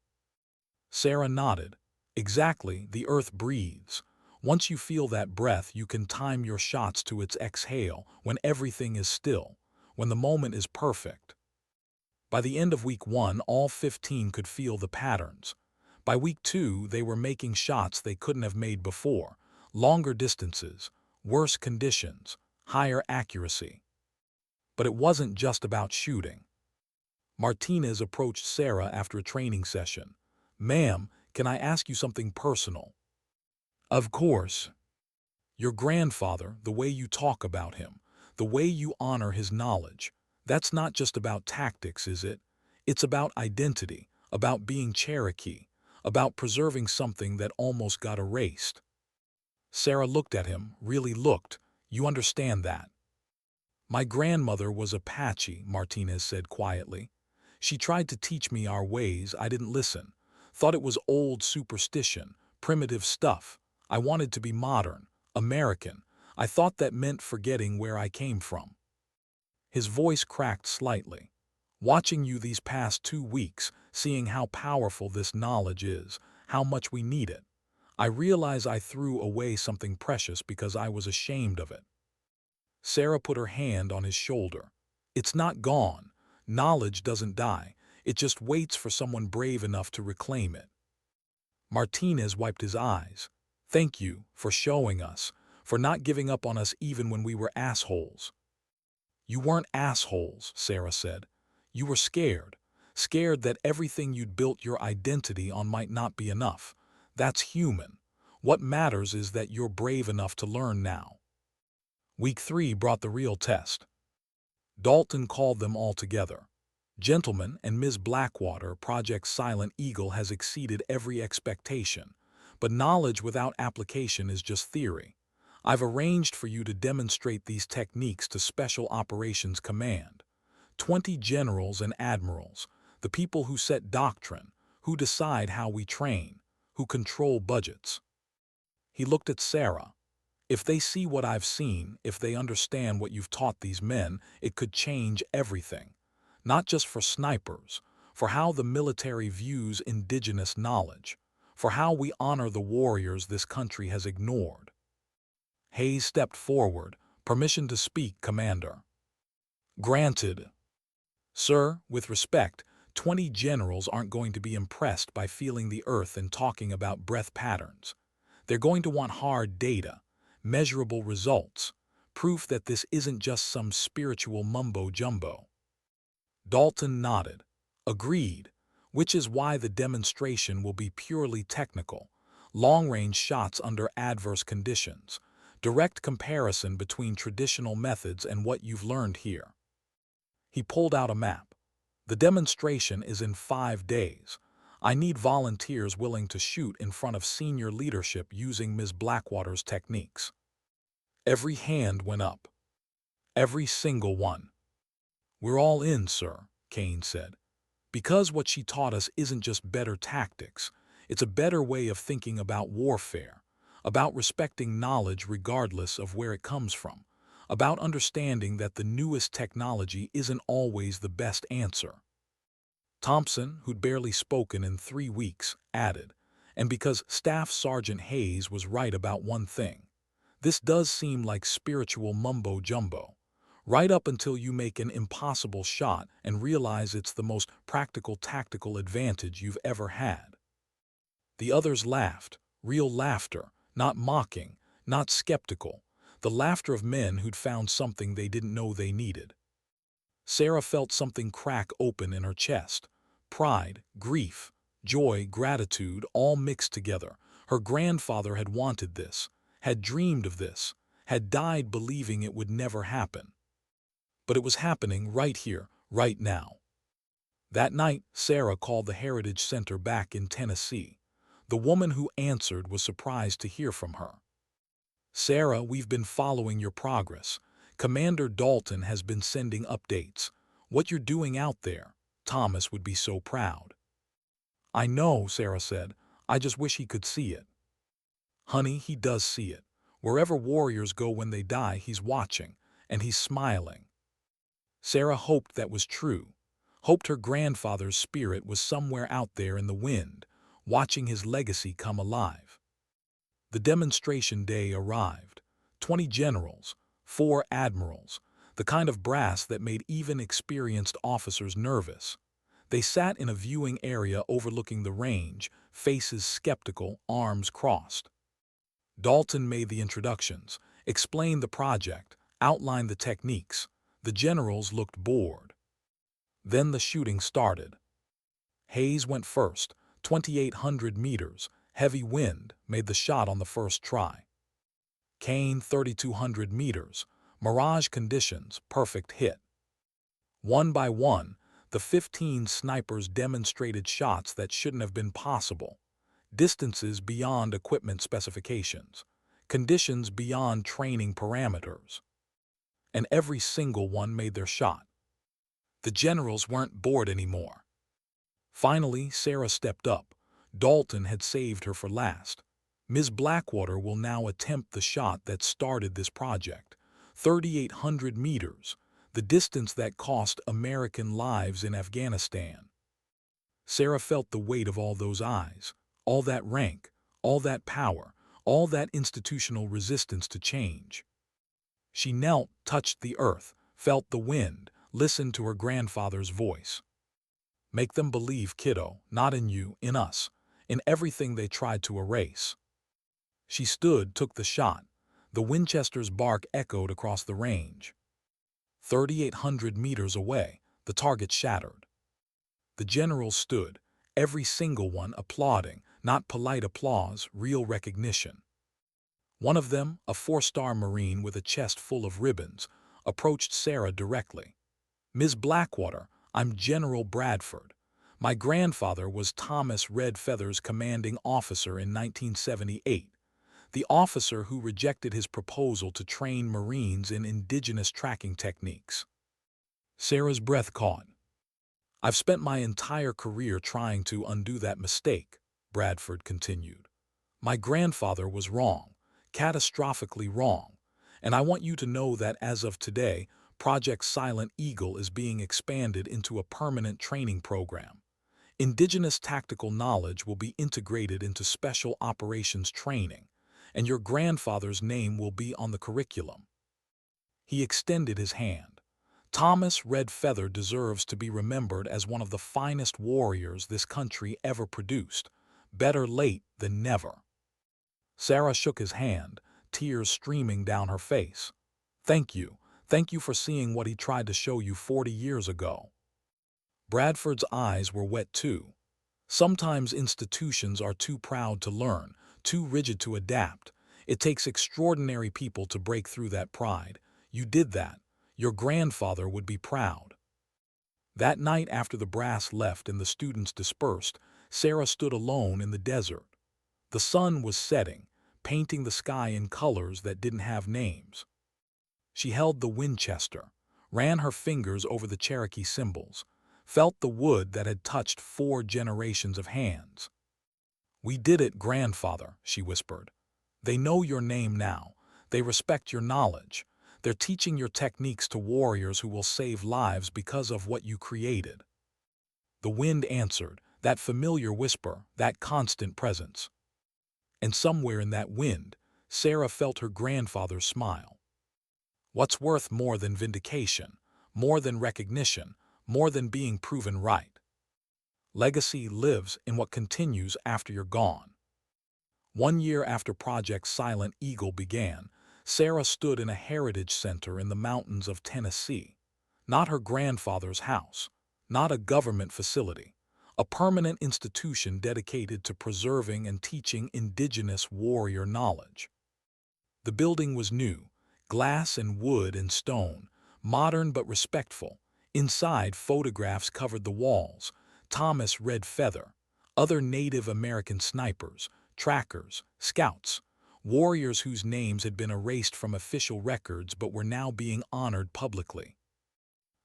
Sarah nodded. "Exactly, the earth breathes. Once you feel that breath, you can time your shots to its exhale, when everything is still, when the moment is perfect." By the end of week 1, all 15 could feel the patterns. By week 2, they were making shots they couldn't have made before. Longer distances, worse conditions, higher accuracy. But it wasn't just about shooting. Martinez approached Sarah after a training session. "Ma'am, can I ask you something personal?" "Of course." "Your grandfather, the way you talk about him, the way you honor his knowledge, that's not just about tactics, is it? It's about identity, about being Cherokee, about preserving something that almost got erased." Sarah looked at him, really looked. "You understand that?" "My grandmother was Apache," Martinez said quietly. "She tried to teach me our ways. I didn't listen. Thought it was old superstition, primitive stuff. I wanted to be modern, American. I thought that meant forgetting where I came from." His voice cracked slightly. "Watching you these past 2 weeks, seeing how powerful this knowledge is, how much we need it, I realize I threw away something precious because I was ashamed of it." Sarah put her hand on his shoulder. "It's not gone. Knowledge doesn't die. It just waits for someone brave enough to reclaim it." Martinez wiped his eyes. "Thank you for showing us, for not giving up on us even when we were assholes." "You weren't assholes," Sarah said. "You were scared. Scared that everything you'd built your identity on might not be enough. That's human. What matters is that you're brave enough to learn now." Week 3 brought the real test. Dalton called them all together. "Gentlemen and Ms. Blackwater, Project Silent Eagle has exceeded every expectation. But knowledge without application is just theory. I've arranged for you to demonstrate these techniques to Special Operations Command. 20 generals and admirals, the people who set doctrine, who decide how we train, who control budgets." He looked at Sarah. "If they see what I've seen, if they understand what you've taught these men, it could change everything. not just for snipers, for how the military views indigenous knowledge, for how we honor the warriors this country has ignored. Hayes stepped forward. Permission to speak, Commander. Granted. Sir, with respect, 20 generals aren't going to be impressed by feeling the earth and talking about breath patterns. They're going to want hard data, measurable results, proof that this isn't just some spiritual mumbo-jumbo. Dalton nodded. Agreed, which is why the demonstration will be purely technical, long-range shots under adverse conditions, direct comparison between traditional methods and what you've learned here. He pulled out a map. The demonstration is in 5 days. I need volunteers willing to shoot in front of senior leadership using Ms. Blackwater's techniques. Every hand went up. Every single one. We're all in, sir, Kane said. Because what she taught us isn't just better tactics, it's a better way of thinking about warfare, about respecting knowledge regardless of where it comes from, about understanding that the newest technology isn't always the best answer. Thompson, who'd barely spoken in 3 weeks, added, and because Staff Sergeant Hayes was right about one thing, this does seem like spiritual mumbo-jumbo, right up until you make an impossible shot and realize it's the most practical tactical advantage you've ever had. The others laughed, real laughter, not mocking, not skeptical, the laughter of men who'd found something they didn't know they needed. Sarah felt something crack open in her chest. Pride, grief, joy, gratitude, all mixed together. Her grandfather had wanted this, had dreamed of this, had died believing it would never happen. But it was happening right here, right now. That night, Sarah called the Heritage Center back in Tennessee. The woman who answered was surprised to hear from her. Sarah, we've been following your progress. Commander Dalton has been sending updates. What you're doing out there, Thomas would be so proud. I know, Sarah said. I just wish he could see it. Honey, he does see it. Wherever warriors go when they die, he's watching, and he's smiling. Sarah hoped that was true, hoped her grandfather's spirit was somewhere out there in the wind, watching his legacy come alive. The demonstration day arrived. 20 generals, 4 admirals, the kind of brass that made even experienced officers nervous. They sat in a viewing area overlooking the range, faces skeptical, arms crossed. Dalton made the introductions, explained the project, outlined the techniques. The generals looked bored. Then the shooting started. Hayes went first, 2,800 meters, heavy wind made the shot on the first try. Kane, 3,200 meters, mirage conditions, perfect hit. One by one, the 15 snipers demonstrated shots that shouldn't have been possible, distances beyond equipment specifications, conditions beyond training parameters. And every single one made their shot. The generals weren't bored anymore. Finally, Sarah stepped up. Dalton had saved her for last. Ms. Blackwater will now attempt the shot that started this project. 3,800 meters, the distance that cost American lives in Afghanistan. Sarah felt the weight of all those eyes, all that rank, all that power, all that institutional resistance to change. She knelt, touched the earth, felt the wind, listened to her grandfather's voice. Make them believe, kiddo, not in you, in us, in everything they tried to erase. She stood, took the shot. The Winchester's bark echoed across the range. 3,800 meters away, the target shattered. The generals stood, every single one applauding, not polite applause, real recognition. One of them, a 4-star Marine with a chest full of ribbons, approached Sarah directly. Ms. Blackwater, I'm General Bradford. My grandfather was Thomas Red Feather's commanding officer in 1978, the officer who rejected his proposal to train Marines in indigenous tracking techniques. Sarah's breath caught. I've spent my entire career trying to undo that mistake, Bradford continued. My grandfather was wrong, catastrophically wrong, and I want you to know that as of today, Project Silent Eagle is being expanded into a permanent training program. Indigenous tactical knowledge will be integrated into special operations training, and your grandfather's name will be on the curriculum. He extended his hand. Thomas Red Feather deserves to be remembered as one of the finest warriors this country ever produced. Better late than never. Sarah shook his hand, tears streaming down her face. Thank you. Thank you for seeing what he tried to show you 40 years ago. Bradford's eyes were wet too. Sometimes institutions are too proud to learn, too rigid to adapt. It takes extraordinary people to break through that pride. You did that. Your grandfather would be proud. That night after the brass left and the students dispersed, Sarah stood alone in the desert. The sun was setting, painting the sky in colors that didn't have names. She held the Winchester, ran her fingers over the Cherokee symbols, felt the wood that had touched 4 generations of hands. "We did it, grandfather," she whispered. "They know your name now. They respect your knowledge. They're teaching your techniques to warriors who will save lives because of what you created." The wind answered, that familiar whisper, that constant presence. And somewhere in that wind, Sarah felt her grandfather's smile. What's worth more than vindication, more than recognition, more than being proven right? Legacy lives in what continues after you're gone. 1 year after Project Silent Eagle began, Sarah stood in a heritage center in the mountains of Tennessee. Not her grandfather's house, not a government facility, a permanent institution dedicated to preserving and teaching indigenous warrior knowledge. The building was new, glass and wood and stone, modern but respectful. Inside, photographs covered the walls. Thomas Red Feather, other Native American snipers, trackers, scouts, warriors whose names had been erased from official records but were now being honored publicly.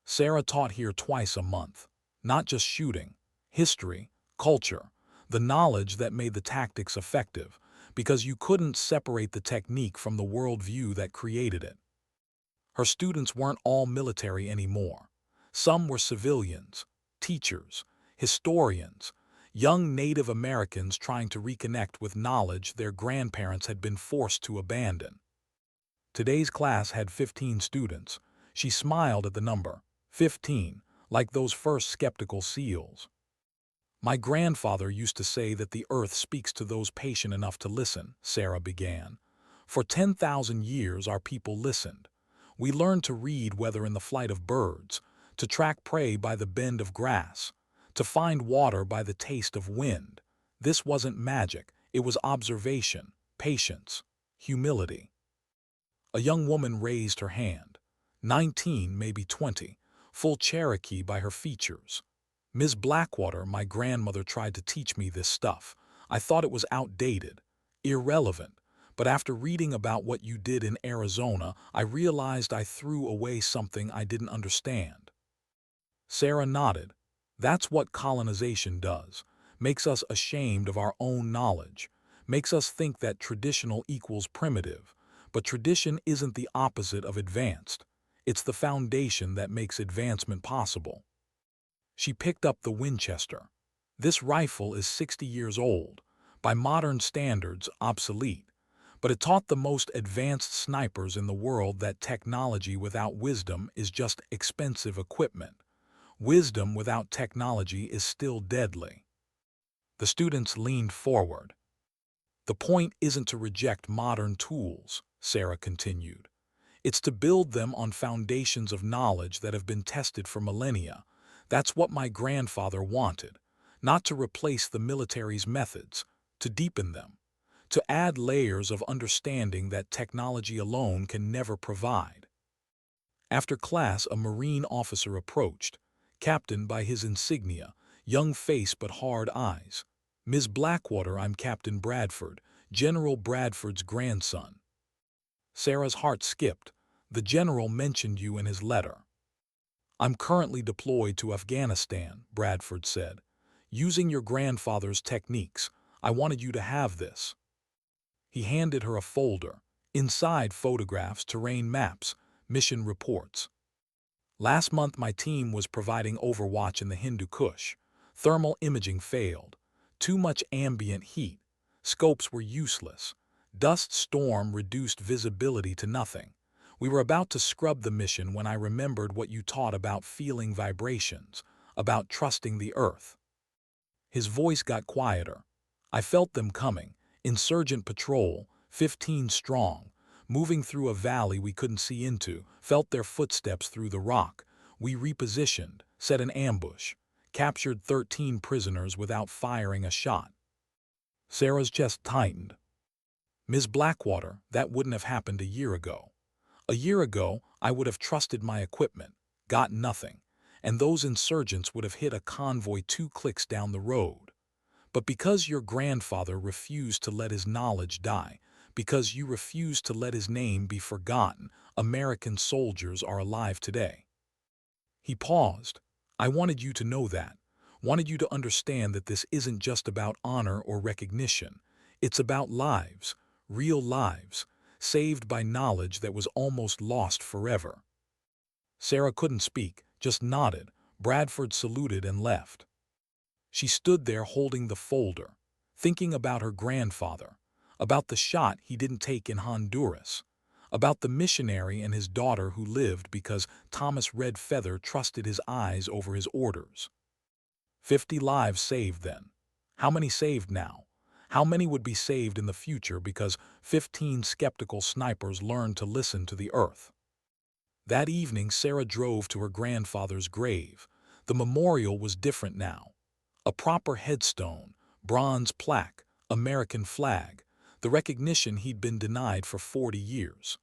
Sarah taught here twice a month, not just shooting, history, culture, the knowledge that made the tactics effective, because you couldn't separate the technique from the worldview that created it. Her students weren't all military anymore. Some were civilians, teachers, historians, young Native Americans trying to reconnect with knowledge their grandparents had been forced to abandon. Today's class had 15 students. She smiled at the number, 15, like those first skeptical seals. "My grandfather used to say that the earth speaks to those patient enough to listen," Sarah began. "For 10,000 years our people listened. We learned to read weather in the flight of birds, to track prey by the bend of grass, to find water by the taste of wind. This wasn't magic, it was observation, patience, humility." A young woman raised her hand. 19, maybe 20, full Cherokee by her features. "Ms. Blackwater, my grandmother tried to teach me this stuff. I thought it was outdated, irrelevant, but after reading about what you did in Arizona, I realized I threw away something I didn't understand." Sarah nodded. "That's what colonization does. Makes us ashamed of our own knowledge. Makes us think that traditional equals primitive. But tradition isn't the opposite of advanced. It's the foundation that makes advancement possible." She picked up the Winchester. This rifle is 60 years old, by modern standards obsolete, but it taught the most advanced snipers in the world that technology without wisdom is just expensive equipment. Wisdom without technology is still deadly. The students leaned forward. "The point isn't to reject modern tools," Sarah continued. "It's to build them on foundations of knowledge that have been tested for millennia. That's what my grandfather wanted, not to replace the military's methods, to deepen them, to add layers of understanding that technology alone can never provide." After class, a Marine officer approached, captain by his insignia, young face but hard eyes. "Ms. Blackwater, I'm Captain Bradford, General Bradford's grandson." Sarah's heart skipped. "The general mentioned you in his letter." "I'm currently deployed to Afghanistan," Bradford said. "Using your grandfather's techniques, I wanted you to have this." He handed her a folder. Inside, photographs, terrain maps, mission reports. Last month my team was providing overwatch in the Hindu Kush. Thermal imaging failed. Too much ambient heat. Scopes were useless. Dust storm reduced visibility to nothing. We were about to scrub the mission when I remembered what you taught about feeling vibrations, about trusting the earth. His voice got quieter. I felt them coming. Insurgent patrol, 15 strong, moving through a valley we couldn't see into, felt their footsteps through the rock. We repositioned, set an ambush, captured 13 prisoners without firing a shot. Sarah's chest tightened. Ms. Blackwater, that wouldn't have happened a year ago. A year ago, I would have trusted my equipment, got nothing, and those insurgents would have hit a convoy 2 clicks down the road. But because your grandfather refused to let his knowledge die, because you refused to let his name be forgotten, American soldiers are alive today. He paused. I wanted you to know that. Wanted you to understand that this isn't just about honor or recognition. It's about lives, real lives, saved by knowledge that was almost lost forever. Sarah couldn't speak, just nodded. Bradford saluted and left. She stood there holding the folder, thinking about her grandfather, about the shot he didn't take in Honduras, about the missionary and his daughter who lived because Thomas Red Feather trusted his eyes over his orders. 50 lives saved then. How many saved now? How many would be saved in the future because 15 skeptical snipers learned to listen to the earth? That evening, Sarah drove to her grandfather's grave. The memorial was different now. A proper headstone, bronze plaque, American flag, the recognition he'd been denied for 40 years.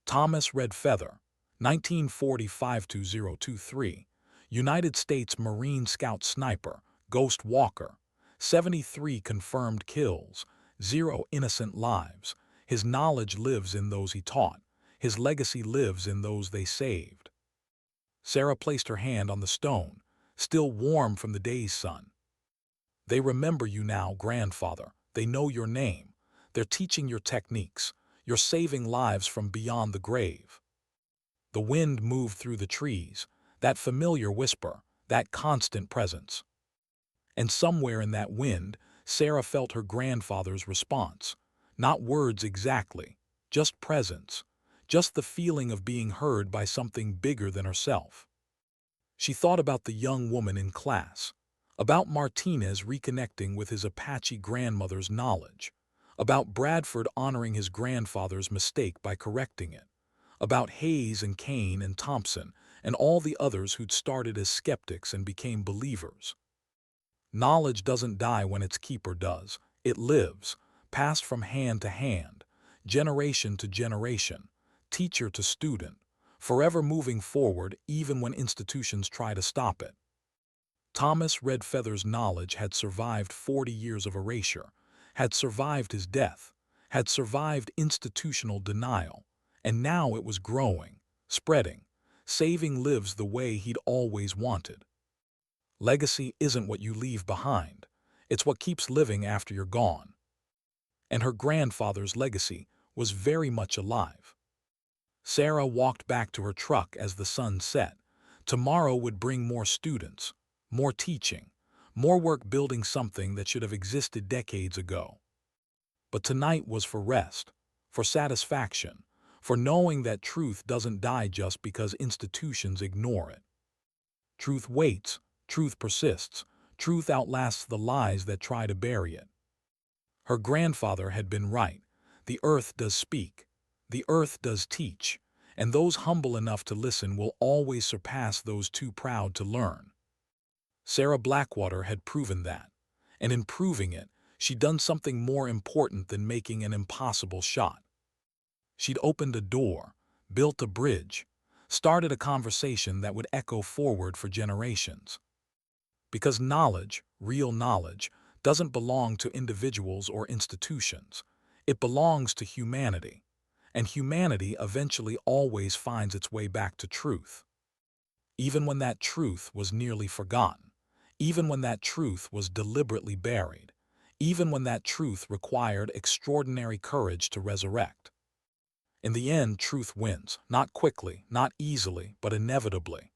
Thomas Red Feather, 1945-2023, United States Marine Scout Sniper, Ghost Walker, 73 confirmed kills, 0 innocent lives. His knowledge lives in those he taught. His legacy lives in those they saved. Sarah placed her hand on the stone, still warm from the day's sun. They remember you now, grandfather. They know your name. They're teaching your techniques. You're saving lives from beyond the grave. The wind moved through the trees, that familiar whisper, that constant presence. And somewhere in that wind, Sarah felt her grandfather's response. Not words exactly, just presence, just the feeling of being heard by something bigger than herself. She thought about the young woman in class, about Martinez reconnecting with his Apache grandmother's knowledge, about Bradford honoring his grandfather's mistake by correcting it, about Hayes and Kane and Thompson and all the others who'd started as skeptics and became believers. Knowledge doesn't die when its keeper does. It lives, passed from hand to hand, generation to generation, teacher to student, forever moving forward even when institutions try to stop it. Thomas Red Feather's knowledge had survived 40 years of erasure, had survived his death, had survived institutional denial, and now it was growing, spreading, saving lives the way he'd always wanted. Legacy isn't what you leave behind. It's what keeps living after you're gone. And her grandfather's legacy was very much alive. Sarah walked back to her truck as the sun set. Tomorrow would bring more students, more teaching, more work building something that should have existed decades ago. But tonight was for rest, for satisfaction, for knowing that truth doesn't die just because institutions ignore it. Truth waits, truth persists, truth outlasts the lies that try to bury it. Her grandfather had been right. The earth does speak, the earth does teach, and those humble enough to listen will always surpass those too proud to learn. Sarah Blackwater had proven that, and in proving it, she'd done something more important than making an impossible shot. She'd opened a door, built a bridge, started a conversation that would echo forward for generations. Because knowledge, real knowledge, doesn't belong to individuals or institutions. It belongs to humanity, and humanity eventually always finds its way back to truth. Even when that truth was nearly forgotten, even when that truth was deliberately buried, even when that truth required extraordinary courage to resurrect. In the end, truth wins, not quickly, not easily, but inevitably.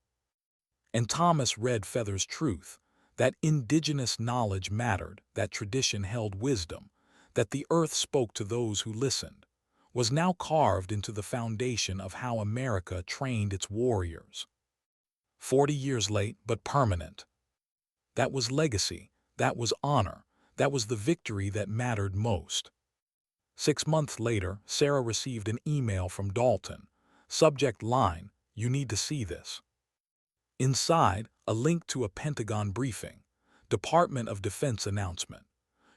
And Thomas Red Feather's truth, that indigenous knowledge mattered, that tradition held wisdom, that the earth spoke to those who listened, was now carved into the foundation of how America trained its warriors. 40 years late, but permanent. That was legacy, that was honor, that was the victory that mattered most. 6 months later, Sarah received an email from Dalton. Subject line, "You need to see this." Inside, a link to a Pentagon briefing. Department of Defense announcement.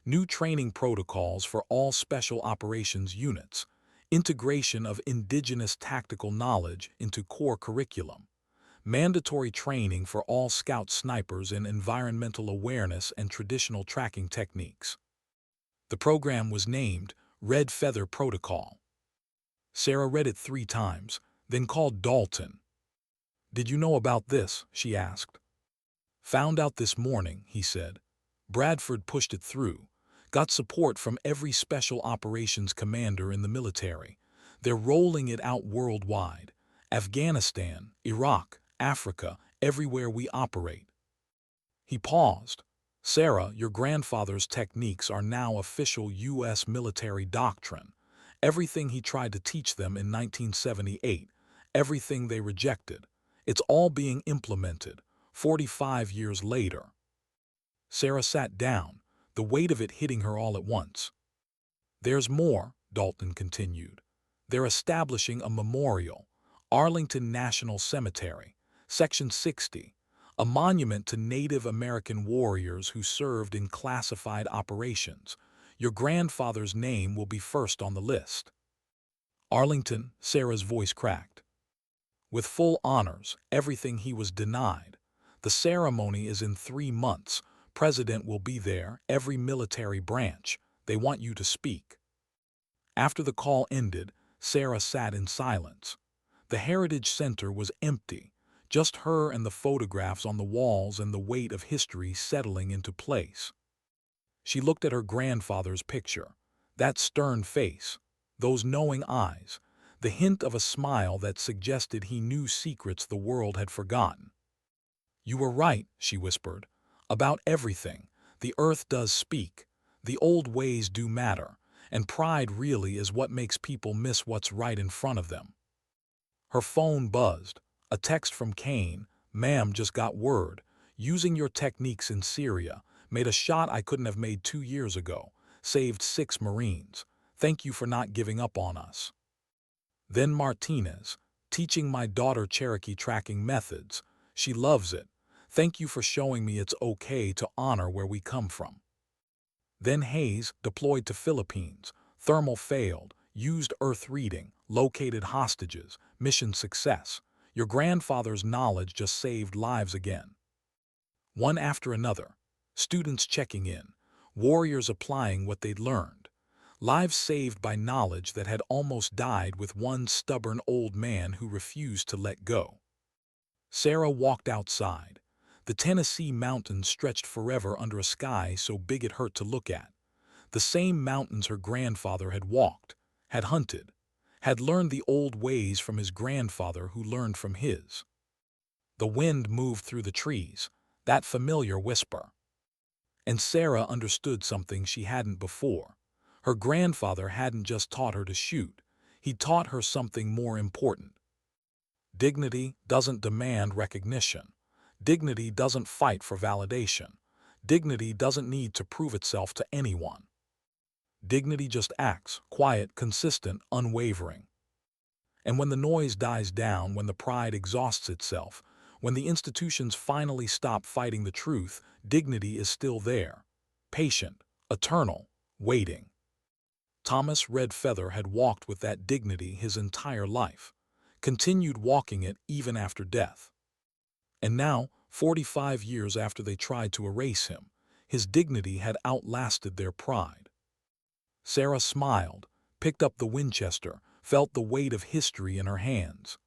New training protocols for all special operations units. Integration of indigenous tactical knowledge into core curriculum. Mandatory training for all scout snipers in environmental awareness and traditional tracking techniques. The program was named Red Feather Protocol. Sarah read it 3 times, then called Dalton. "Did you know about this?" she asked. "Found out this morning," he said. "Bradford pushed it through. Got support from every special operations commander in the military. They're rolling it out worldwide. Afghanistan, Iraq, Africa, everywhere we operate." He paused. "Sarah, your grandfather's techniques are now official U.S. military doctrine. Everything he tried to teach them in 1978, everything they rejected, it's all being implemented, 45 years later." Sarah sat down, the weight of it hitting her all at once. "There's more," Dalton continued. "They're establishing a memorial, Arlington National Cemetery, Section 60, a monument to Native American warriors who served in classified operations. Your grandfather's name will be first on the list." "Arlington," Sarah's voice cracked. "With full honors, everything he was denied. The ceremony is in 3 months. President will be there, every military branch. They want you to speak." After the call ended, Sarah sat in silence. The Heritage Center was empty, just her and the photographs on the walls and the weight of history settling into place. She looked at her grandfather's picture, that stern face, those knowing eyes, the hint of a smile that suggested he knew secrets the world had forgotten. "You were right," she whispered, "about everything. The earth does speak. The old ways do matter, and pride really is what makes people miss what's right in front of them." Her phone buzzed. A text from Kane. "Ma'am, just got word. Using your techniques in Syria. Made a shot I couldn't have made 2 years ago. Saved 6 Marines. Thank you for not giving up on us." Then Martinez. "Teaching my daughter Cherokee tracking methods. She loves it. Thank you for showing me it's okay to honor where we come from." Then Hayes, deployed to Philippines. Thermal failed. Used earth reading. Located hostages. Mission success. Your grandfather's knowledge just saved lives again. One after another. Students checking in. Warriors applying what they'd learned. Lives saved by knowledge that had almost died with one stubborn old man who refused to let go. Sarah walked outside. The Tennessee mountains stretched forever under a sky so big it hurt to look at. The same mountains her grandfather had walked, had hunted, had learned the old ways from his grandfather who learned from his. The wind moved through the trees, that familiar whisper. And Sarah understood something she hadn't before. Her grandfather hadn't just taught her to shoot, he taught her something more important. Dignity doesn't demand recognition. Dignity doesn't fight for validation. Dignity doesn't need to prove itself to anyone. Dignity just acts, quiet, consistent, unwavering. And when the noise dies down, when the pride exhausts itself, when the institutions finally stop fighting the truth, dignity is still there, patient, eternal, waiting. Thomas Red Feather had walked with that dignity his entire life, continued walking it even after death. And now, 45 years after they tried to erase him, his dignity had outlasted their pride. Sarah smiled, picked up the Winchester, felt the weight of history in her hands.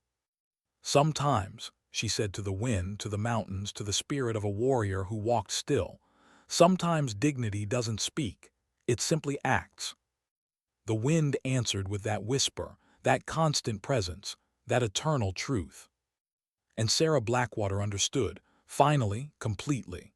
"Sometimes," she said to the wind, to the mountains, to the spirit of a warrior who walked still, "sometimes dignity doesn't speak, it simply acts." The wind answered with that whisper, that constant presence, that eternal truth. And Sarah Blackwater understood, finally, completely.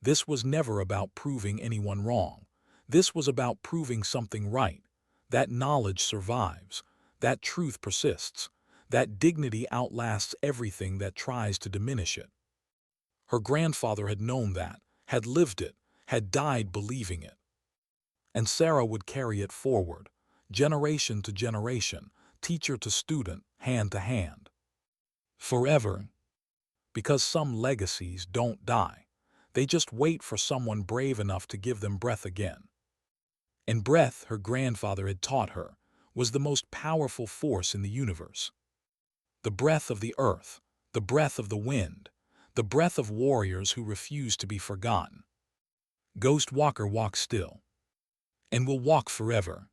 This was never about proving anyone wrong. This was about proving something right. That knowledge survives, that truth persists, that dignity outlasts everything that tries to diminish it. Her grandfather had known that, had lived it, had died believing it. And Sarah would carry it forward, generation to generation, teacher to student, hand to hand. Forever, because some legacies don't die. They just wait for someone brave enough to give them breath again. And breath, her grandfather had taught her, was the most powerful force in the universe. The breath of the earth, the breath of the wind, the breath of warriors who refuse to be forgotten. Ghost Walker walks still, and will walk forever.